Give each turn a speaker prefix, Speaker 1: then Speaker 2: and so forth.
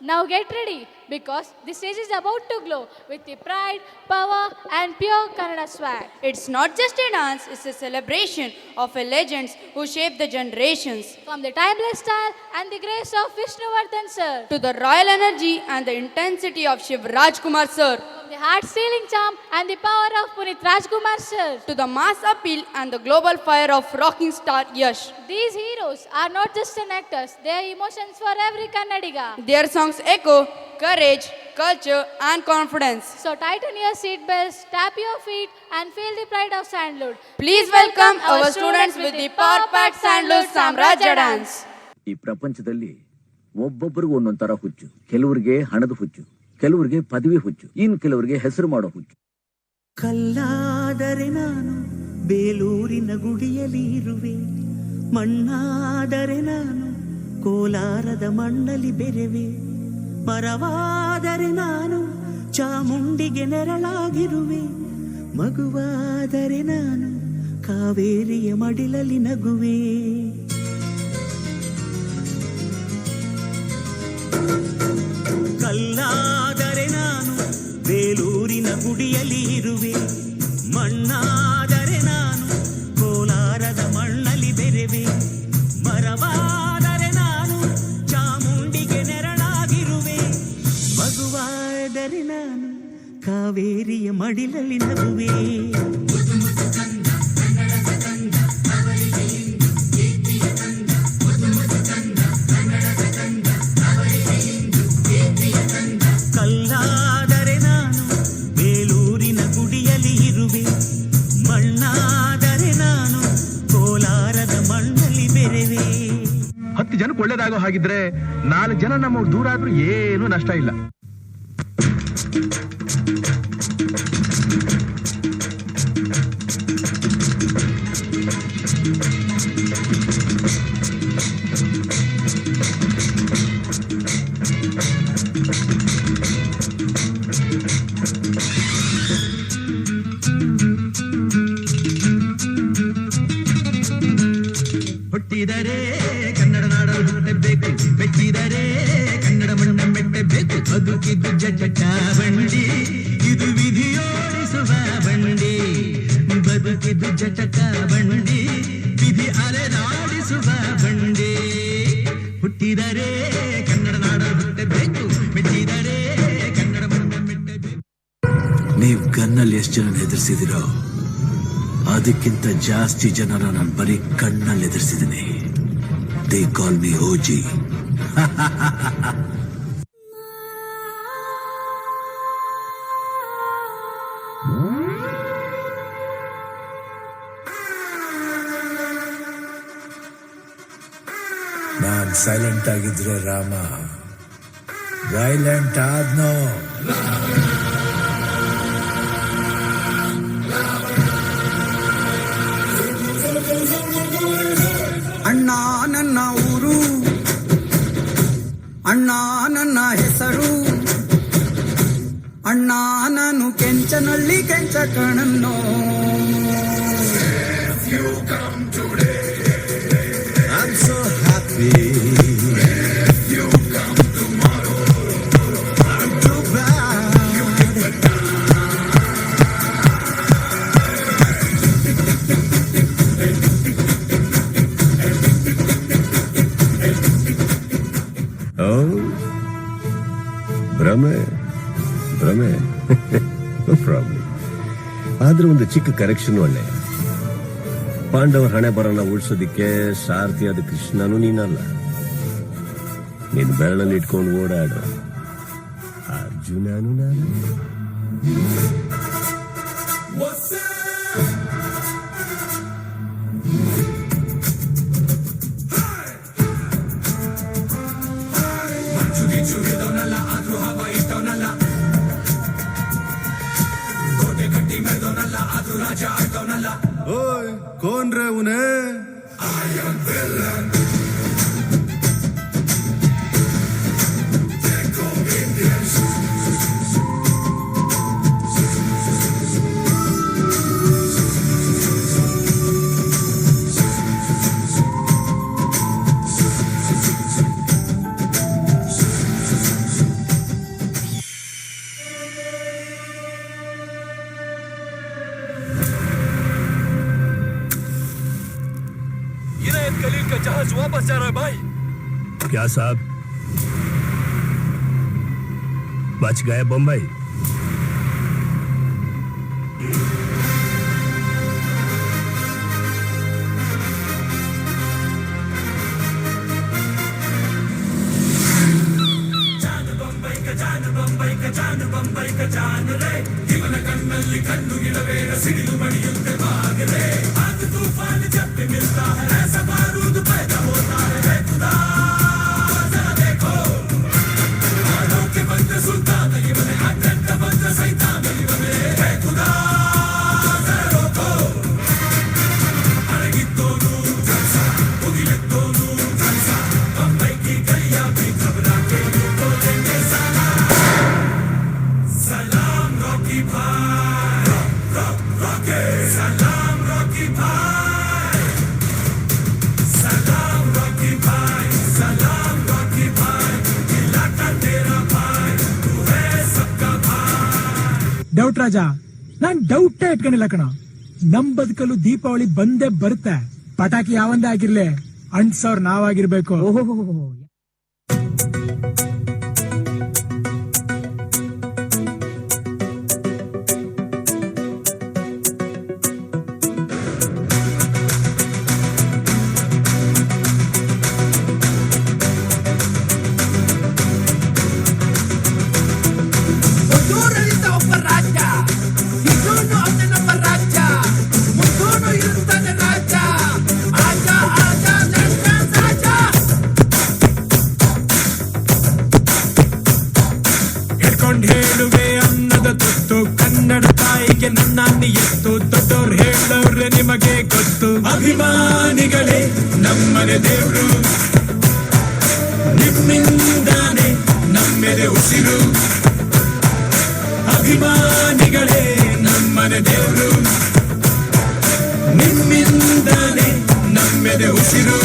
Speaker 1: Now get ready because the stage is about to glow with the pride, power, and pure Kannada swag.
Speaker 2: It's not just a dance, it's a celebration of a legends who shaped the generations.
Speaker 1: From the timeless style and the grace of Vishnuvardhan sir,
Speaker 2: To the royal energy and the intensity of Shiv Rajkumar sir.
Speaker 1: from the heart-stealing charm and the power of Punit Rajkumar sir.
Speaker 2: To the mass appeal and the global fire of rocking star Yash.
Speaker 1: These heroes are not just an actors, they are emotions for every Kannadiga.
Speaker 2: Their songs echo courage, culture, and confidence.
Speaker 1: So tighten your seatbelts, tap your feet, and feel the pride of Sandalwood.
Speaker 2: Please welcome our students with the Power Pack Sandalwood Samrajya Dance.
Speaker 3: ಈ ಪ್ರಪಂಚದಲ್ಲಿ ಒಬ್ಬೊಬ್ಬರಿಗೂ ಒಂದೊಂದರ ಹುಚ್ಚು. ಕೆಲವರಿಗೆ ಹಣದ ಹುಚ್ಚು, ಕೆಲವರಿಗೆ ಪದವಿ ಹುಚ್ಚು, ಇನ್ನು ಕೆಲವರಿಗೆ ಹೆಸರು ಮಾಡೋ ಹುಚ್ಚು.
Speaker 4: ಕಲ್ಲಾದರೆ ನಾನು ಬೇಲೂರಿನ ಗುಡಿಯಲ್ಲಿ ಇರುವೆ, ಮಣ್ಣಾದರೆ ನಾನು ಕೋಲಾರದ ಮಣ್ಣಲ್ಲಿ ಬೆರೆವೆ, ಮರವಾದರೆ ನಾನು ಚಾಮುಂಡಿಗೆ ನೆರಳಾಗಿರುವೆ, ಮಗುವಾದರೆ ನಾನು ಕಾವೇರಿಯ ಮಡಿಲಲ್ಲಿ ನಗುವೆ. ಕಲ್ಲಾದರೆ ನಾನು ಬೇಲೂರಿನ ಗುಡಿಯಲ್ಲಿ ಇರುವೆ, ಮಣ್ಣಾದರೆ ನಾನು ಕೋಲಾರದ ಮಣ್ಣಲ್ಲಿ ಬೆರೆವೆ, ಮರವಾದರೆ ನಾನು ಚಾಮುಂಡಿಗೆ ನೆರಳಾಗಿರುವೆ, ಮಗುವಾದರೆ ನಾನು ಕಾವೇರಿಯ ಮಡಿಲಲ್ಲಿ ನಗುವೆ. ಕಲ್ಲಾದರೆ ನಾನು ಬೇಲೂರಿನ ಗುಡಿಯಲ್ಲಿ ಇರುವೆ, ಮಣ್ಣಾದರೆ ನಾನು ಕೋಲಾರದ ಮಣ್ಣಲ್ಲಿ ಬೆರೆವೆ.
Speaker 5: 10 ಜನಕ್ಕೆ ಒಳ್ಳೇದಾಗೋ ಹಾಗಿದ್ರೆ 4 ಜನ ನಮ್ಮ ದೂರ ಆದ್ರೂ ಏನು ನಷ್ಟ ಇಲ್ಲ.
Speaker 4: ಹುಟ್ಟಿದರೆ ಕನ್ನಡ ನಾಡಲು ಹುಟ್ಟಬೇಕು, ಮೆಚ್ಚಿದರೆ ಕನ್ನಡ ಮಣ್ಣ ಮೆಟ್ಟಬೇಕು, ಬದುಕಿದ್ದು ಜಟ ಬಂಡಿ ಇದು ವಿಧಿಯೋಡಿಸುವ ಬಂಡಿ, ಬದುಕಿದ್ದು ಜಟಕ ಬಂಡಿ ವಿಧಿ ಅಲೆದಾಡಿಸುವ ಬಂಡಿ. ಹುಟ್ಟಿದರೆ ಕನ್ನಡ ನಾಡಲು ಹುಟ್ಟಬೇಕು, ಮೆಚ್ಚಿದರೆ ಕನ್ನಡ ಮಣ್ಣ ಮೆಟ್ಟಬೇಕು.
Speaker 6: ನೀವ್ ಗನ್ನಲ್ಲಿ ಎಷ್ಟು ಜನ ಎದುರಿಸಿದಿರೋ ಅದಕ್ಕಿಂತ ಜಾಸ್ತಿ ಜನರ ನಾನು ಬರೀ ಕಣ್ಣಲ್ಲಿ ಎದುರಿಸಿದ್ದೀನಿ. They call me ಓಜಿ. Non silent ಆಗಿದ್ರೆ ರಾಮ ವೈಲೆಂಟ್ ಆದ್ನೋ.
Speaker 7: ಅಣ್ಣ ನನ್ನ ಊರು, ಅಣ್ಣ ನನ್ನ ಹೆಸರು, ಅಣ್ಣ ನಾನು ಕೆಂಚನಳ್ಳಿ ಕೆಂಚ ಕಣನ್ನೋ.
Speaker 6: I'm so happy. I'm too bad.
Speaker 5: Oh, ಭ್ರಮೆ ಭ್ರಮೆ ನೋ ಪ್ರಾಬ್ಲಮ್. ಆದ್ರೆ ಒಂದು ಚಿಕ್ಕ ಕರೆಕ್ಷನ್ ಒಳ್ಳೆ. ಪಾಂಡವರ ಹಣೆ ಬರನ ಉಳಿಸೋದಿಕ್ಕೆ ಸಾರಥಿಯಾದ ಕೃಷ್ಣನು ನೀನಲ್ಲ, ನೀನು ಬೆರಳಲ್ಲಿ ಇಟ್ಕೊಂಡು ಓಡಾಡು ಅರ್ಜುನನು ನಾನು.
Speaker 6: ओए कौन रे उन्हें? I am villain.
Speaker 8: वापस जा रहा है भाई।
Speaker 6: क्या साहब बच गए बम्बई?
Speaker 5: ಡೌಟ್ ರಾಜ, ನಾನ್ ಡೌಟ್ ಇಟ್ಕೊಂಡಿಲ್ಲ ಕಣ. ನಮ್ ಬದುಕಲು ದೀಪಾವಳಿ ಬಂದೇ ಬರುತ್ತೆ. ಪಟಾಕಿ ಯಾವಂದೇ ಆಗಿರ್ಲಿ, ಅಂಟ್ಸವ್ರ ನಾವಾಗಿರ್ಬೇಕು. ಹೇಳುವೆ ಅನ್ನದ ತುತ್ತು, ಕನ್ನಡ ತಾಯಿಗೆ ನನ್ನ ನಿಯತ್ತು. ದೊಡ್ಡೋರ್ ಹೇಳೋರೆ ನಿಮಗೆ ಗೊತ್ತು. ಅಭಿಮಾನಿಗಳೇ ನಮ್ಮನೆ ದೇವ್ರು, ನಿಮ್ಮಿಂದಾನೆ ನಮ್ಮೆದೆ ಉಸಿರು. ಅಭಿಮಾನಿಗಳೇ ನಮ್ಮನೆ ದೇವ್ರು, ನಿಮ್ಮಿಂದಾನೆ ನಮ್ಮೆದೆ ಉಸಿರು.